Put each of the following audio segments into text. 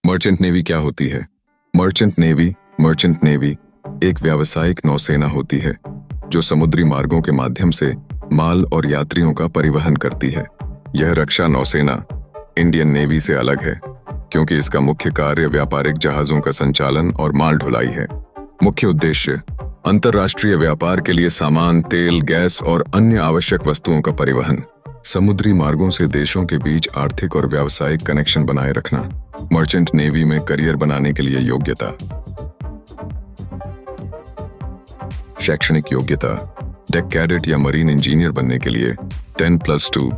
Merchant navy क्या होती है? मर्चेंट नेवी एक व्यावसायिक नौसेना होती है जो समुद्री मार्गों के माध्यम से माल और यात्रियों का परिवहन करती है। यह रक्षा नौसेना इंडियन नेवी से अलग है क्योंकि इसका मुख्य कार्य व्यापारिक जहाजों का संचालन और माल ढुलाई है। मुख्य उद्देश्य अंतर्राष्ट्रीय व्यापार के लिए सामान, तेल, गैस और अन्य आवश्यक वस्तुओं का परिवहन। समुद्री मार्गों से देशों के बीच आर्थिक और व्यावसायिक कनेक्शन बनाए रखना। मर्चेंट नेवी में करियर बनाने के लिए योग्यता। शैक्षणिक योग्यता डेक कैडेट या मरीन इंजीनियर बनने के लिए 10+2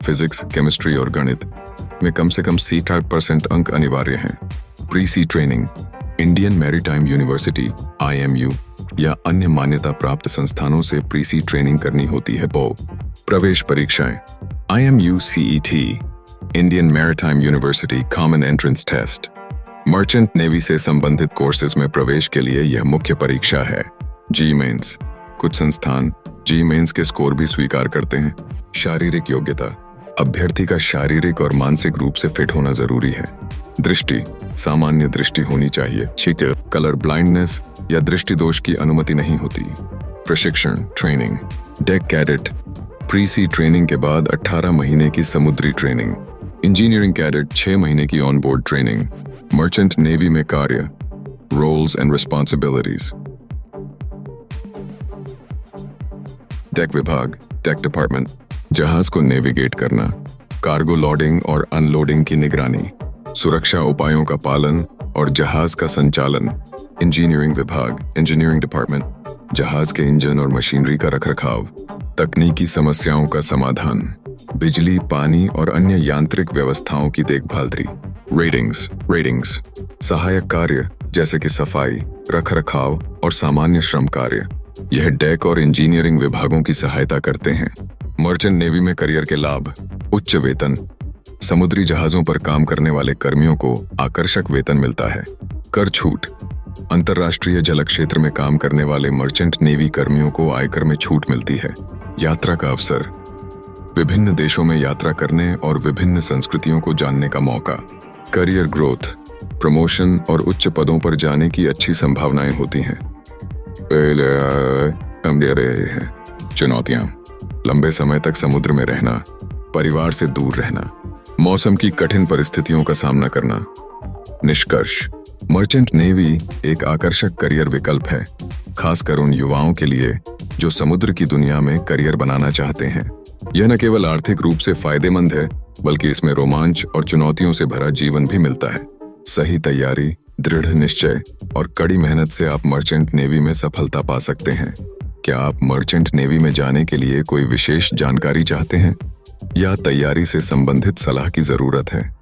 फिजिक्स, केमिस्ट्री और गणित में कम से कम 60% अंक अनिवार्य हैं। Pre sea training Indian maritime university IMU या अन्य मान्यता प्राप्त संस्थानों से प्री-सी ट्रेनिंग करनी होती है। प्रवेश परीक्षाएं IMU CET Indian maritime University Common Entrance Test. Merchant navy से संबंधित कोर्सेज में प्रवेश के लिए यह मुख्य परीक्षा है। जी मेंस कुछ संस्थान जी मेंस के स्कोर भी स्वीकार करते हैं। शारीरिक योग्यता अभ्यर्थी का शारीरिक और मानसिक रूप से फिट होना जरूरी है। दृष्टि सामान्य दृष्टि होनी चाहिए। कलर ब्लाइंडनेस या दृष्टि दोष की अनुमति नहीं होती। प्रशिक्षण ट्रेनिंग डेक कैडेट प्री-सी ट्रेनिंग के बाद 18 महीने की समुद्री ट्रेनिंग। इंजीनियरिंग कैडेट 6 महीने की on board training. Merchant navy में कार्य रोल्स एंड रिस्पॉन्सिबिलिटीज। डेक विभाग डेक डिपार्टमेंट जहाज को नेविगेट करना, कार्गो लोडिंग और अनलोडिंग की निगरानी, सुरक्षा उपायों का पालन और जहाज का संचालन। इंजीनियरिंग विभाग इंजीनियरिंग डिपार्टमेंट जहाज के इंजन और मशीनरी का रखरखाव, तकनीकी समस्याओं का समाधान, बिजली, पानी और अन्य यांत्रिक व्यवस्थाओं की देखभाल। रेटिंग्स सहायक कार्य जैसे कि सफाई, रखरखाव और सामान्य श्रम कार्य। यह डेक और इंजीनियरिंग विभागों की सहायता करते हैं। मर्चेंट नेवी में करियर के लाभ उच्च वेतन समुद्री जहाजों पर काम करने वाले कर्मियों को आकर्षक वेतन मिलता है। कर छूट अंतर्राष्ट्रीय जल क्षेत्र में काम करने वाले मर्चेंट नेवी कर्मियों को आयकर में छूट मिलती है। यात्रा का अवसर विभिन्न देशों में यात्रा करने और विभिन्न संस्कृतियों को जानने का मौका। करियर ग्रोथ प्रमोशन और उच्च पदों पर जाने की अच्छी संभावनाएं होती हैं। चुनौतियां लंबे समय तक समुद्र में रहना, परिवार से दूर रहना, मौसम की कठिन परिस्थितियों का सामना करना। निष्कर्ष मर्चेंट नेवी एक आकर्षक करियर विकल्प है, खासकर उन युवाओं के लिए जो समुद्र की दुनिया में करियर बनाना चाहते हैं। यह न केवल आर्थिक रूप से फायदेमंद है बल्कि इसमें रोमांच और चुनौतियों से भरा जीवन भी मिलता है। सही तैयारी, दृढ़ निश्चय और कड़ी मेहनत से आप मर्चेंट नेवी में सफलता पा सकते हैं। क्या आप मर्चेंट नेवी में जाने के लिए कोई विशेष जानकारी चाहते हैं या तैयारी से संबंधित सलाह की जरूरत है?